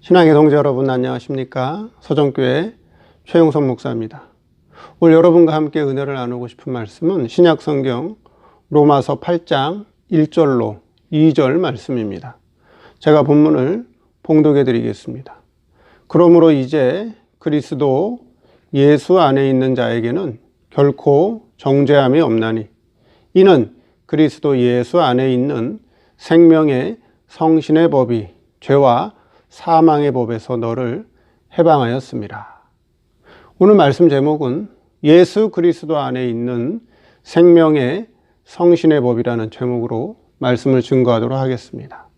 신앙의 동지 여러분 안녕하십니까? 서정교회 최용선 목사입니다. 오늘 여러분과 함께 은혜를 나누고 싶은 말씀은 신약성경 로마서 8장 1절로 2절 말씀입니다. 제가 본문을 봉독해 드리겠습니다. 그러므로 이제 그리스도 예수 안에 있는 자에게는 결코 정죄함이 없나니 이는 그리스도 예수 안에 있는 생명의 성신의 법이 죄와 사망의 법에서 너를 해방하였습니다. 오늘 말씀 제목은 예수 그리스도 안에 있는 생명의 성신의 법이라는 제목으로 말씀을 증거하도록 하겠습니다.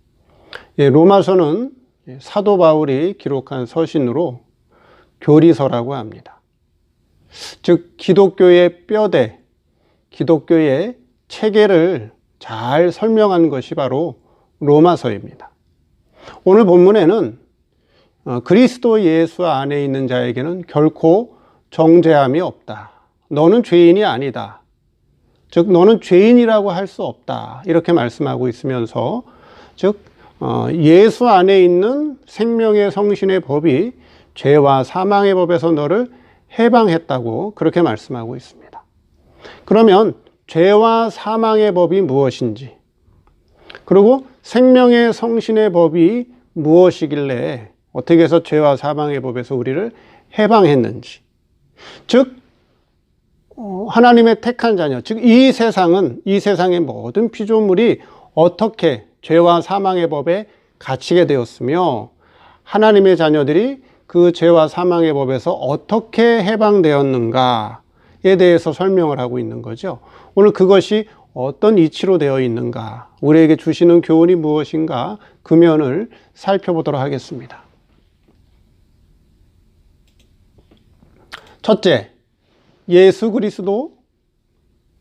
로마서는 사도 바울이 기록한 서신으로 교리서라고 합니다. 즉 기독교의 뼈대, 기독교의 체계를 잘 설명한 것이 바로 로마서입니다. 오늘 본문에는 그리스도 예수 안에 있는 자에게는 결코 정죄함이 없다. 너는 죄인이 아니다. 즉 너는 죄인이라고 할 수 없다. 이렇게 말씀하고 있으면서 즉 예수 안에 있는 생명의 성신의 법이 죄와 사망의 법에서 너를 해방했다고 그렇게 말씀하고 있습니다. 그러면 죄와 사망의 법이 무엇인지, 그리고 생명의 성신의 법이 무엇이길래 어떻게 해서 죄와 사망의 법에서 우리를 해방했는지, 즉 하나님의 택한 자녀, 즉 이 세상의 모든 피조물이 어떻게 죄와 사망의 법에 갇히게 되었으며 하나님의 자녀들이 그 죄와 사망의 법에서 어떻게 해방되었는가에 대해서 설명을 하고 있는 거죠. 오늘 그것이 어떤 이치로 되어 있는가, 우리에게 주시는 교훈이 무엇인가, 그 면을 살펴보도록 하겠습니다. 첫째, 예수 그리스도,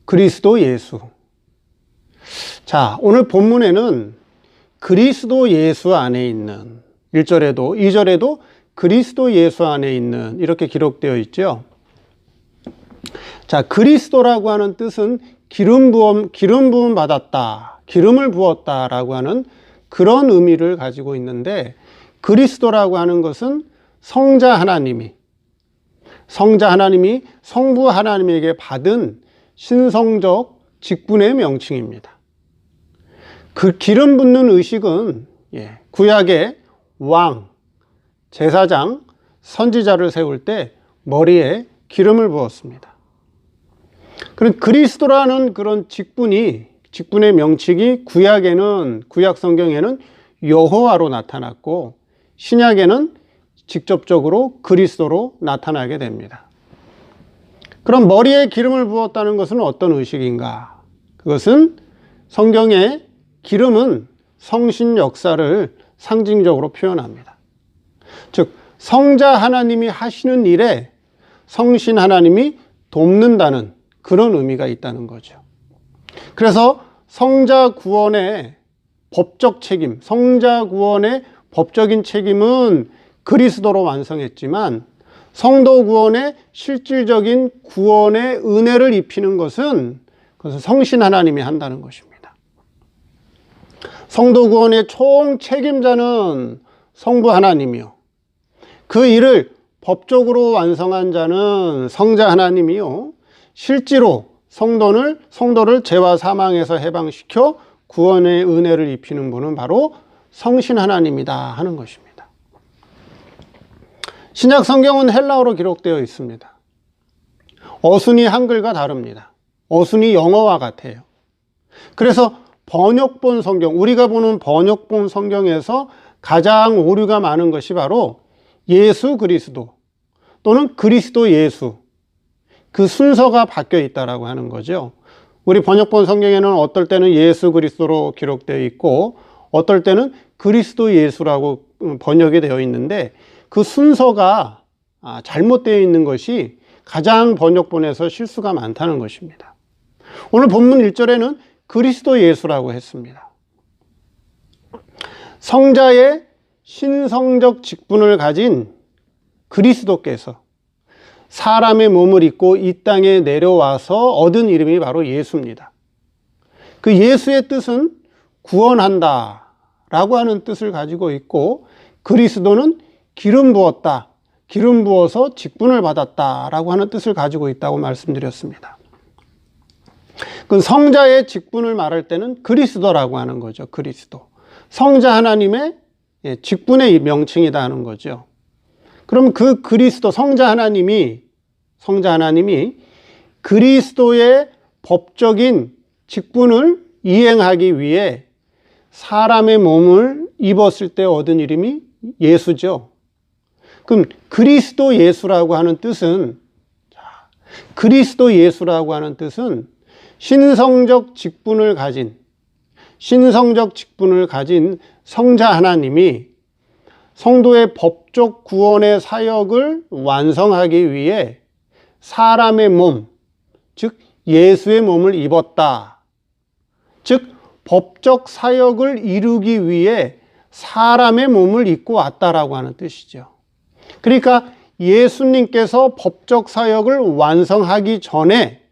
그리스도 예수. 자, 오늘 본문에는 그리스도 예수 안에 있는 1절에도 2절에도 그리스도 예수 안에 있는 이렇게 기록되어 있죠. 자, 그리스도라고 하는 뜻은 기름 부음 받았다, 기름을 부었다라고 하는 그런 의미를 가지고 있는데, 그리스도라고 하는 것은 성자 하나님이 성부 하나님에게 받은 신성적 직분의 명칭입니다. 그 기름 붓는 의식은 구약의 왕, 제사장, 선지자를 세울 때 머리에 기름을 부었습니다. 그런 그리스도라는 그런 직분의 명칭이 구약 성경에는 여호와로 나타났고, 신약에는 직접적으로 그리스도로 나타나게 됩니다. 그럼 머리에 기름을 부었다는 것은 어떤 의식인가? 그것은 성경의 기름은 성신 역사를 상징적으로 표현합니다. 즉 성자 하나님이 하시는 일에 성신 하나님이 돕는다는 그런 의미가 있다는 거죠. 그래서 성자 구원의 법적 책임, 성자 구원의 법적인 책임은 그리스도로 완성했지만, 성도 구원의 실질적인 구원의 은혜를 입히는 것은 그것은 성신 하나님이 한다는 것입니다. 성도 구원의 총 책임자는 성부 하나님이요, 그 일을 법적으로 완성한 자는 성자 하나님이요, 실제로 성도를 죄와 사망에서 해방시켜 구원의 은혜를 입히는 분은 바로 성신 하나님이다 하는 것입니다. 신약 성경은 헬라어로 기록되어 있습니다. 어순이 한글과 다릅니다. 어순이 영어와 같아요. 그래서 번역본 성경, 우리가 보는 번역본 성경에서 가장 오류가 많은 것이 바로 예수 그리스도 또는 그리스도 예수, 그 순서가 바뀌어 있다라고 하는 거죠. 우리 번역본 성경에는 어떨 때는 예수 그리스도로 기록되어 있고 어떨 때는 그리스도 예수라고 번역이 되어 있는데, 그 순서가 잘못되어 있는 것이 가장 번역본에서 실수가 많다는 것입니다. 오늘 본문 1절에는 그리스도 예수라고 했습니다. 성자의 신성적 직분을 가진 그리스도께서 사람의 몸을 입고 이 땅에 내려와서 얻은 이름이 바로 예수입니다. 그 예수의 뜻은 구원한다 라고 하는 뜻을 가지고 있고, 그리스도는 기름 부었다. 기름 부어서 직분을 받았다라고 하는 뜻을 가지고 있다고 말씀드렸습니다. 그 성자의 직분을 말할 때는 그리스도라고 하는 거죠. 그리스도. 성자 하나님의 직분의 명칭이다 하는 거죠. 그럼 그 그리스도 성자 하나님이 그리스도의 법적인 직분을 이행하기 위해 사람의 몸을 입었을 때 얻은 이름이 예수죠. 그럼 그리스도 예수라고 하는 뜻은 신성적 직분을 가진 성자 하나님이 성도의 법적 구원의 사역을 완성하기 위해 사람의 몸, 즉 예수의 몸을 입었다. 즉 법적 사역을 이루기 위해 사람의 몸을 입고 왔다라고 하는 뜻이죠. 그러니까 예수님께서 법적 사역을 완성하기 전에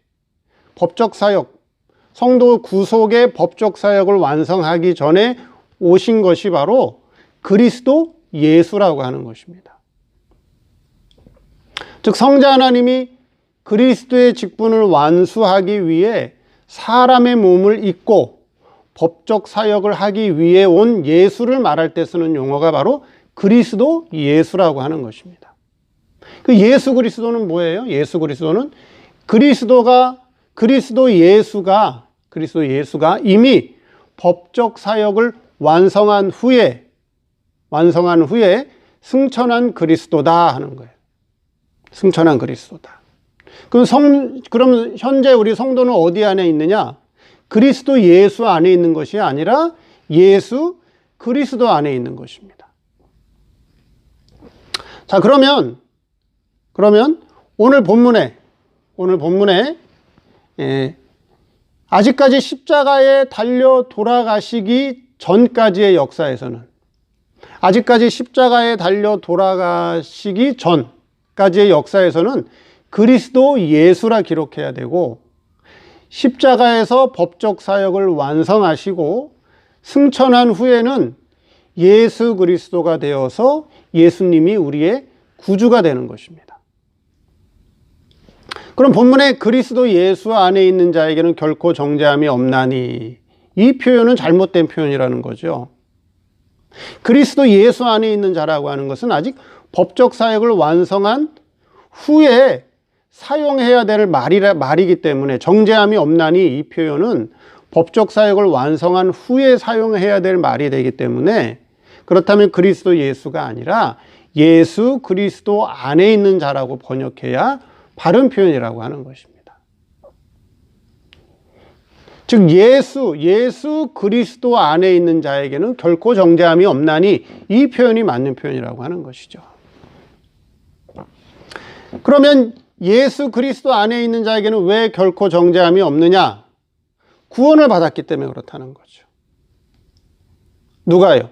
성도 구속의 법적 사역을 완성하기 전에 오신 것이 바로 그리스도 예수라고 하는 것입니다. 즉 성자 하나님이 그리스도의 직분을 완수하기 위해 사람의 몸을 입고 법적 사역을 하기 위해 온 예수를 말할 때 쓰는 용어가 바로 그리스도 예수라고 하는 것입니다. 그 예수 그리스도는 뭐예요? 예수 그리스도는 그리스도 예수가 이미 법적 사역을 완성한 후에 승천한 그리스도다 하는 거예요. 승천한 그리스도다. 그럼 현재 우리 성도는 어디 안에 있느냐? 그리스도 예수 안에 있는 것이 아니라 예수 그리스도 안에 있는 것입니다. 자, 그러면 오늘 본문에 아직까지 십자가에 달려 돌아가시기 전까지의 역사에서는 그리스도 예수라 기록해야 되고 십자가에서 법적 사역을 완성하시고 승천한 후에는 예수 그리스도가 되어서 예수님이 우리의 구주가 되는 것입니다. 그럼 본문에 그리스도 예수 안에 있는 자에게는 결코 정죄함이 없나니, 이 표현은 잘못된 표현이라는 거죠. 그리스도 예수 안에 있는 자라고 하는 것은 아직 법적 사역을 완성한 후에 사용해야 될 말이기 때문에, 정죄함이 없나니 이 표현은 법적 사역을 완성한 후에 사용해야 될 말이 되기 때문에, 그렇다면 그리스도 예수가 아니라 예수 그리스도 안에 있는 자라고 번역해야 바른 표현이라고 하는 것입니다. 즉 예수 그리스도 안에 있는 자에게는 결코 정죄함이 없나니, 이 표현이 맞는 표현이라고 하는 것이죠. 그러면 예수 그리스도 안에 있는 자에게는 왜 결코 정죄함이 없느냐? 구원을 받았기 때문에 그렇다는 거죠. 누가요?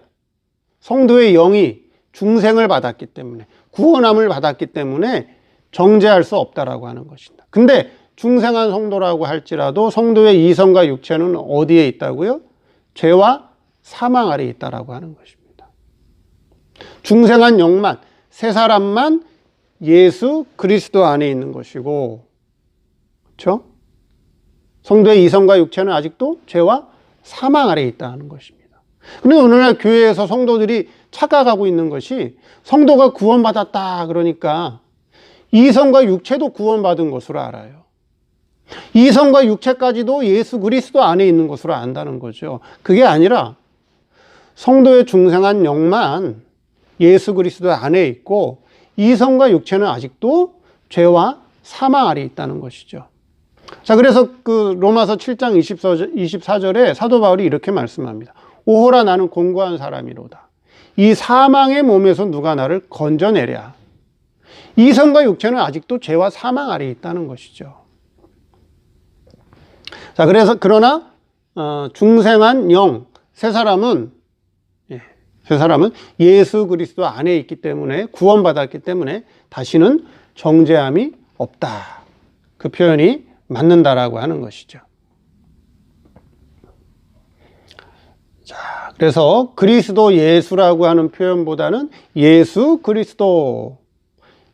성도의 영이 중생을 받았기 때문에, 구원함을 받았기 때문에 정죄할 수 없다라고 하는 것입니다. 근데 중생한 성도라고 할지라도 성도의 이성과 육체는 어디에 있다고요? 죄와 사망 아래에 있다라고 하는 것입니다. 중생한 영만, 새 사람만 예수 그리스도 안에 있는 것이고, 그렇죠? 성도의 이성과 육체는 아직도 죄와 사망 아래에 있다는 것입니다. 그런데 오늘날 교회에서 성도들이 착각하고 있는 것이, 성도가 구원받았다 그러니까 이성과 육체도 구원받은 것으로 알아요. 이성과 육체까지도 예수 그리스도 안에 있는 것으로 안다는 거죠. 그게 아니라 성도의 중생한 영만 예수 그리스도 안에 있고, 이성과 육체는 아직도 죄와 사망 아래에 있다는 것이죠. 자, 그래서 그 로마서 7장 24절에 사도 바울이 이렇게 말씀합니다. 오호라, 나는 공고한 사람이로다. 이 사망의 몸에서 누가 나를 건져내랴. 이성과 육체는 아직도 죄와 사망 아래에 있다는 것이죠. 자, 그러나 중생한 영, 새 사람은 예수 그리스도 안에 있기 때문에, 구원받았기 때문에 다시는 정죄함이 없다. 그 표현이 맞는다라고 하는 것이죠. 자, 그래서 그리스도 예수라고 하는 표현보다는 예수 그리스도.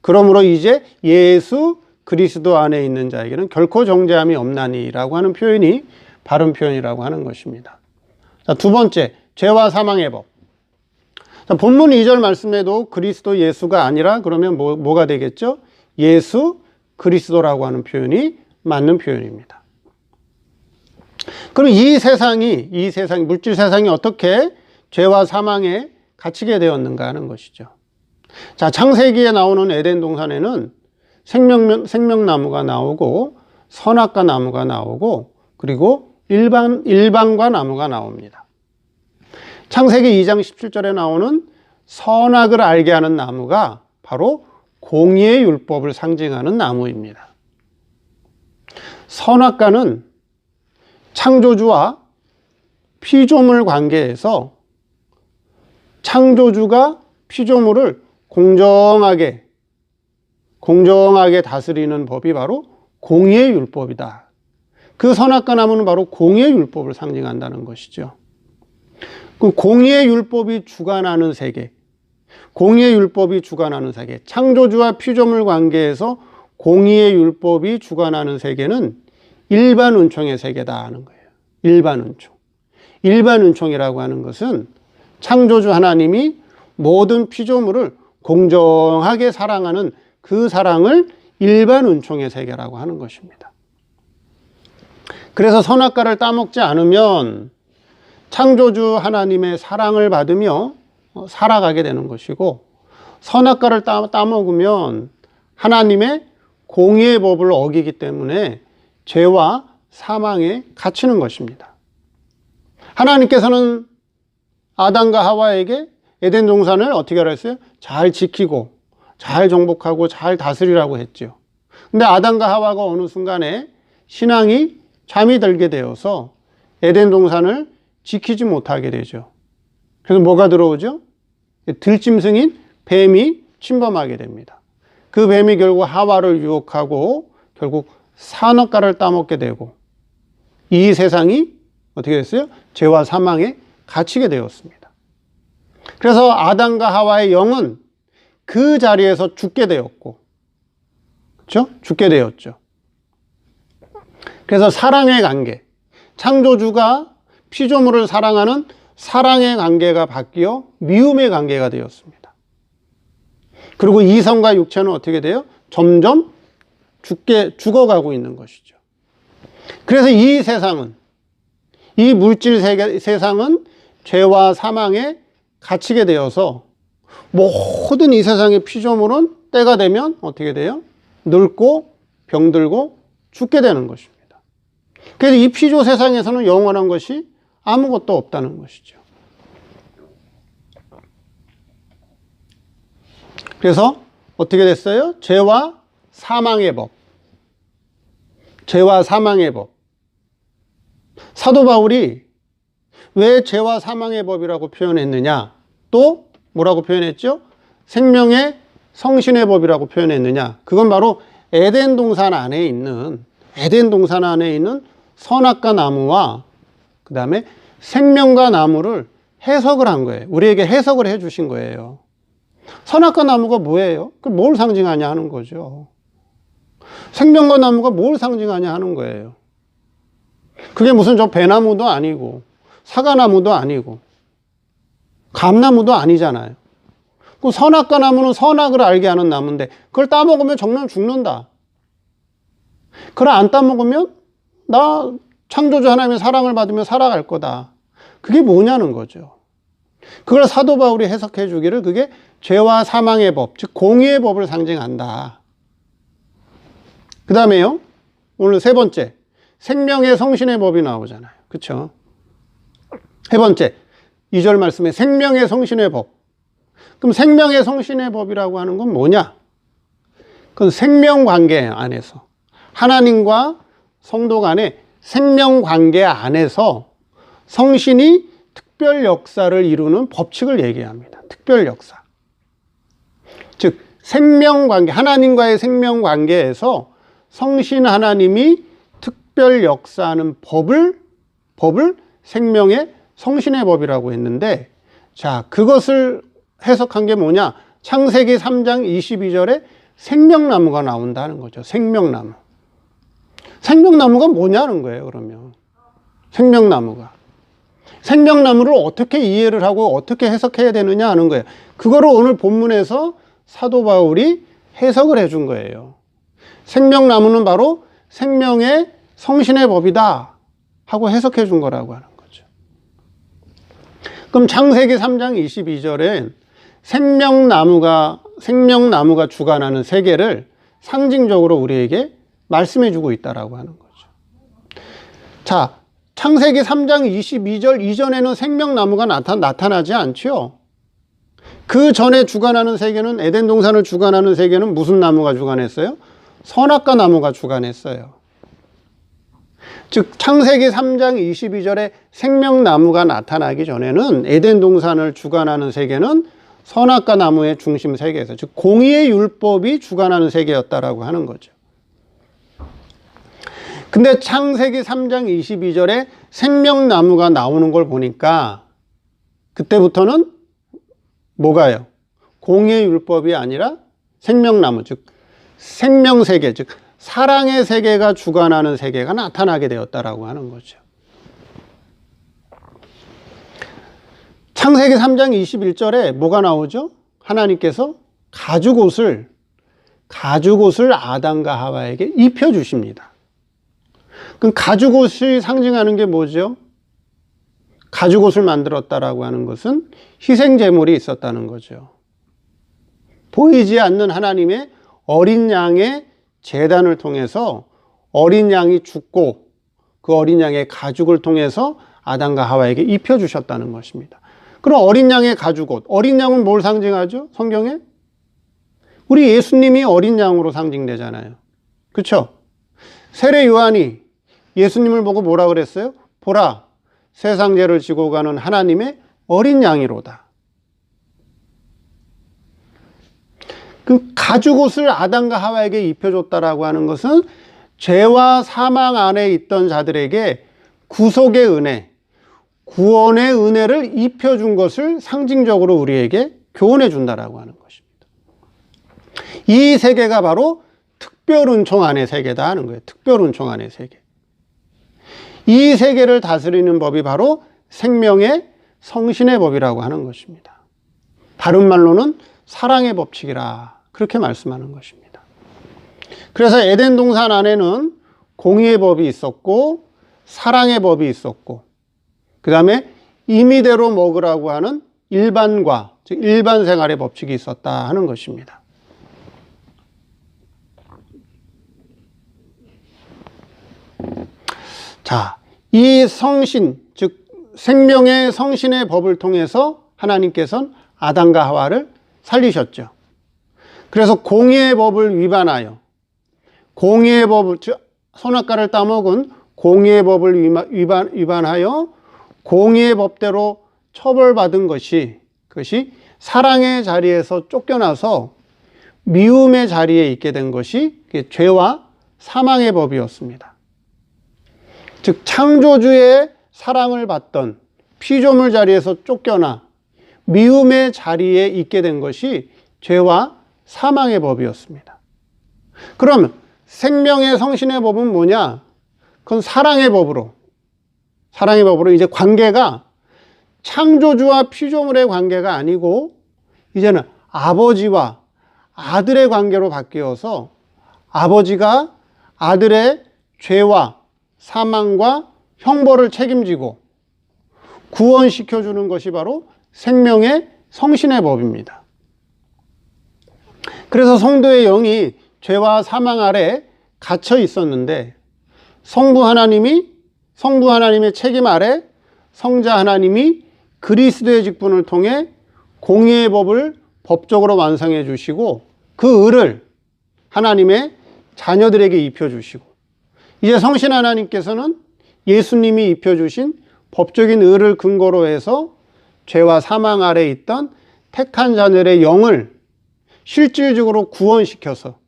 그러므로 이제 예수 그리스도 안에 있는 자에게는 결코 정죄함이 없나니라고 하는 표현이 바른 표현이라고 하는 것입니다. 자, 두 번째, 죄와 사망의 법. 자, 본문 2절 말씀에도 그리스도 예수가 아니라 그러면 뭐가 되겠죠? 예수 그리스도라고 하는 표현이 맞는 표현입니다. 그럼 이 세상이 물질 세상이 어떻게 죄와 사망에 갇히게 되었는가 하는 것이죠. 자, 창세기에 나오는 에덴 동산에는 생명나무가 나오고 선악과 나무가 나오고 그리고 일반과 나무가 나옵니다. 창세기 2장 17절에 나오는 선악을 알게 하는 나무가 바로 공의의 율법을 상징하는 나무입니다. 선악과는 창조주와 피조물 관계에서 창조주가 피조물을 공정하게 다스리는 법이 바로 공의의 율법이다. 그 선악과 나무는 바로 공의의 율법을 상징한다는 것이죠. 그 공의의 율법이 주관하는 세계, 창조주와 피조물 관계에서 공의의 율법이 주관하는 세계는 일반 은총의 세계다 하는 거예요. 일반 은총이라고 하는 것은 창조주 하나님이 모든 피조물을 공정하게 사랑하는 그 사랑을 일반 은총의 세계라고 하는 것입니다. 그래서 선악과를 따먹지 않으면 창조주 하나님의 사랑을 받으며 살아가게 되는 것이고, 선악과를 따먹으면 하나님의 공의의 법을 어기기 때문에 죄와 사망에 갇히는 것입니다. 하나님께서는 아담과 하와에게 에덴 동산을 어떻게 하라 했어요? 잘 지키고 잘 정복하고 잘 다스리라고 했죠. 근데 아담과 하와가 어느 순간에 신앙이 잠이 들게 되어서 에덴 동산을 지키지 못하게 되죠. 그래서 뭐가 들어오죠? 들짐승인 뱀이 침범하게 됩니다. 그 뱀이 결국 하와를 유혹하고 결국 선악과를 따먹게 되고, 이 세상이 어떻게 됐어요? 죄와 사망에 갇히게 되었습니다. 그래서 아담과 하와의 영은 그 자리에서 죽게 되었고, 그렇죠? 죽게 되었죠. 그래서 사랑의 관계, 창조주가 피조물을 사랑하는 사랑의 관계가 바뀌어 미움의 관계가 되었습니다. 그리고 이성과 육체는 어떻게 돼요? 점점 죽어가고 있는 것이죠. 그래서 이 세상은, 이 물질 세상은 죄와 사망에 갇히게 되어서 모든 이 세상의 피조물은 때가 되면 어떻게 돼요? 늙고 병들고 죽게 되는 것입니다. 그래서 이 피조 세상에서는 영원한 것이 아무것도 없다는 것이죠. 그래서 어떻게 됐어요? 죄와 사망의 법. 사도 바울이 왜 죄와 사망의 법이라고 표현했느냐? 또 뭐라고 표현했죠? 생명의 성신의 법이라고 표현했느냐? 그건 바로 에덴 동산 안에 있는 선악과 나무와 그 다음에 생명과 나무를 해석을 한 거예요. 우리에게 해석을 해 주신 거예요. 선악과 나무가 뭐예요? 뭘 상징하냐 하는 거죠. 생명과 나무가 뭘 상징하냐 하는 거예요. 그게 무슨 저 배나무도 아니고 사과나무도 아니고 감나무도 아니잖아요. 그 선악과 나무는 선악을 알게 하는 나무인데 그걸 따먹으면 정말 죽는다. 그걸 안 따먹으면 나 창조주 하나님의 사랑을 받으며 살아갈 거다. 그게 뭐냐는 거죠. 그걸 사도 바울이 해석해 주기를 그게 죄와 사망의 법, 즉 공의의 법을 상징한다. 그 다음에요, 오늘 세 번째, 생명의 성신의 법이 나오잖아요. 그렇죠? 세 번째, 2절 말씀에 생명의 성신의 법. 그럼 생명의 성신의 법이라고 하는 건 뭐냐? 그건 생명관계 안에서, 하나님과 성도 간의 생명관계 안에서 성신이 특별 역사를 이루는 법칙을 얘기합니다. 특별 역사. 즉 생명관계, 하나님과의 생명관계에서 성신 하나님이 특별 역사하는 법을 생명의 성신의 법이라고 했는데, 자, 그것을 해석한 게 뭐냐? 창세기 3장 22절에 생명나무가 나온다는 거죠. 생명나무. 생명나무가 뭐냐는 거예요, 그러면. 생명나무가. 생명나무를 어떻게 이해를 하고 어떻게 해석해야 되느냐 하는 거예요. 그거를 오늘 본문에서 사도 바울이 해석을 해준 거예요. 생명나무는 바로 생명의 성신의 법이다 하고 해석해 준 거라고 하는 거죠. 그럼 창세기 3장 22절엔 생명나무가 주관하는 세계를 상징적으로 우리에게 말씀해 주고 있다라고 하는 거죠. 자, 창세기 3장 22절 이전에는 생명나무가 나타나지 않죠. 그 전에 주관하는 세계는, 에덴 동산을 주관하는 세계는 무슨 나무가 주관했어요? 선악과 나무가 주관했어요. 즉 창세기 3장 22절에 생명나무가 나타나기 전에는 에덴 동산을 주관하는 세계는 선악과 나무의 중심 세계에서, 즉 공의의 율법이 주관하는 세계였다라고 하는 거죠. 근데 창세기 3장 22절에 생명나무가 나오는 걸 보니까 그때부터는 뭐가요? 공의의 율법이 아니라 생명나무, 즉 생명세계, 즉 사랑의 세계가 주관하는 세계가 나타나게 되었다라고 하는 거죠. 창세기 3장 21절에 뭐가 나오죠? 하나님께서 가죽옷을 아담과 하와에게 입혀주십니다. 그럼 가죽옷이 상징하는 게 뭐죠? 가죽옷을 만들었다라고 하는 것은 희생제물이 있었다는 거죠. 보이지 않는 하나님의 어린 양의 제단을 통해서 어린 양이 죽고 그 어린 양의 가죽을 통해서 아담과 하와에게 입혀주셨다는 것입니다. 그럼 어린 양의 가죽옷, 어린 양은 뭘 상징하죠? 성경에? 우리 예수님이 어린 양으로 상징되잖아요. 그렇죠? 세례 요한이 예수님을 보고 뭐라 그랬어요? 보라, 세상 죄를 지고 가는 하나님의 어린 양이로다. 그 가죽옷을 아담과 하와에게 입혀줬다라고 하는 것은 죄와 사망 안에 있던 자들에게 구속의 은혜, 구원의 은혜를 입혀준 것을 상징적으로 우리에게 교훈해 준다라고 하는 것입니다. 이 세계가 바로 특별은총 안의 세계다 하는 거예요. 특별은총 안의 세계. 이 세계를 다스리는 법이 바로 생명의 성신의 법이라고 하는 것입니다. 다른 말로는 사랑의 법칙이라 그렇게 말씀하는 것입니다. 그래서 에덴 동산 안에는 공의의 법이 있었고 사랑의 법이 있었고 그 다음에 임의대로 먹으라고 하는 일반과, 즉 일반 생활의 법칙이 있었다 하는 것입니다. 자, 이 성신, 즉 생명의 성신의 법을 통해서 하나님께서는 아담과 하와를 살리셨죠. 그래서 공의의 법을 위반하여, 공의의 법을, 즉 선악과를 따먹은 공의의 법을 위반하여 공의의 법대로 처벌받은 것이, 그것이 사랑의 자리에서 쫓겨나서 미움의 자리에 있게 된 것이 죄와 사망의 법이었습니다. 즉 창조주의 사랑을 받던 피조물 자리에서 쫓겨나 미움의 자리에 있게 된 것이 죄와 사망의 법이었습니다. 그러면 생명의 성신의 법은 뭐냐? 그건 사랑의 법으로 이제 관계가 창조주와 피조물의 관계가 아니고 이제는 아버지와 아들의 관계로 바뀌어서 아버지가 아들의 죄와 사망과 형벌을 책임지고 구원시켜주는 것이 바로 생명의 성신의 법입니다. 그래서 성도의 영이 죄와 사망 아래 갇혀 있었는데 성부 하나님의 책임 아래 성자 하나님이 그리스도의 직분을 통해 공의의 법을 법적으로 완성해 주시고 그 의를 하나님의 자녀들에게 입혀주시고 이제 성신 하나님께서는 예수님이 입혀주신 법적인 의를 근거로 해서 죄와 사망 아래 있던 택한 자들의 영을 실질적으로 구원시켜서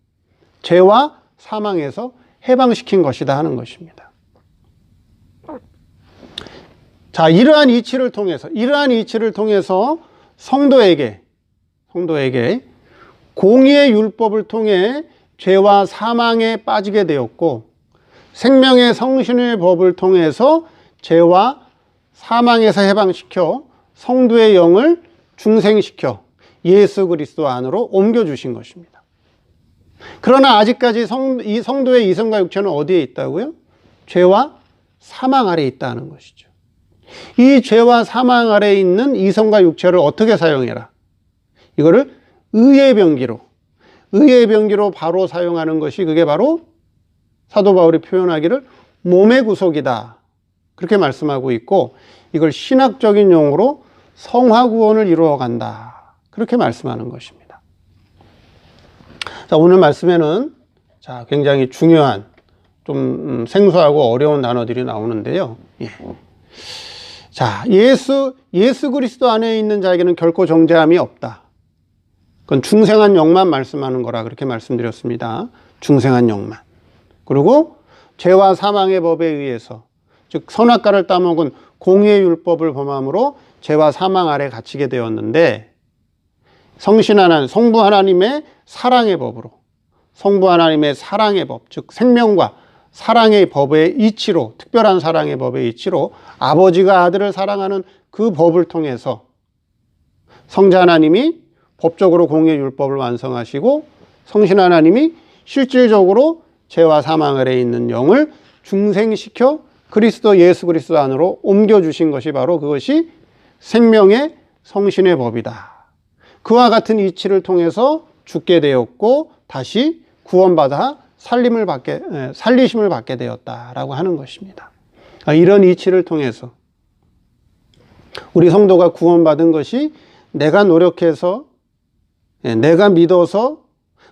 죄와 사망에서 해방시킨 것이다 하는 것입니다. 자, 이러한 이치를 통해서 성도에게 공의의 율법을 통해 죄와 사망에 빠지게 되었고, 생명의 성신의 법을 통해서 죄와 사망에서 해방시켜 성도의 영을 중생시켜 예수 그리스도 안으로 옮겨주신 것입니다. 그러나 아직까지 이 성도의 이성과 육체는 어디에 있다고요? 죄와 사망 아래에 있다는 것이죠. 이 죄와 사망 아래에 있는 이성과 육체를 어떻게 사용해라? 이거를 의의 병기로 바로 사용하는 것이, 그게 바로 사도 바울이 표현하기를 몸의 구속이다, 그렇게 말씀하고 있고, 이걸 신학적인 용어로 성화 구원을 이루어 간다, 그렇게 말씀하는 것입니다. 자, 오늘 말씀에는 굉장히 중요한, 좀 생소하고 어려운 단어들이 나오는데요. 예. 자, 예수 그리스도 안에 있는 자에게는 결코 정죄함이 없다. 그건 중생한 영만 말씀하는 거라 그렇게 말씀드렸습니다. 중생한 영만. 그리고 죄와 사망의 법에 의해서, 즉 선악과를 따먹은 공의의 율법을 범함으로 죄와 사망 아래 갇히게 되었는데, 성부 하나님의 사랑의 법으로, 성부 하나님의 사랑의 법, 즉 생명과 사랑의 법의 이치로, 특별한 사랑의 법의 이치로 아버지가 아들을 사랑하는 그 법을 통해서 성자 하나님이 법적으로 공의의 율법을 완성하시고, 성신 하나님이 실질적으로 죄와 사망 아래에 있는 영을 중생시켜 예수 그리스도 안으로 옮겨주신 것이 바로 그것이 생명의 성신의 법이다. 그와 같은 이치를 통해서 죽게 되었고 다시 구원받아 살리심을 받게 되었다라고 하는 것입니다. 이런 이치를 통해서 우리 성도가 구원받은 것이 내가 노력해서, 내가 믿어서,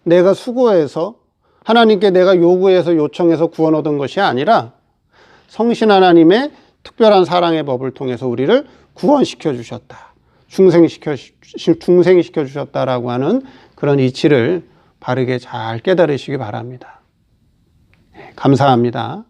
내가 수고해서, 하나님께 내가 요구해서 요청해서 구원 얻은 것이 아니라 성신 하나님의 특별한 사랑의 법을 통해서 우리를 구원시켜 주셨다, 중생시켜 주셨다라고 하는 그런 이치를 바르게 잘 깨달으시기 바랍니다. 감사합니다.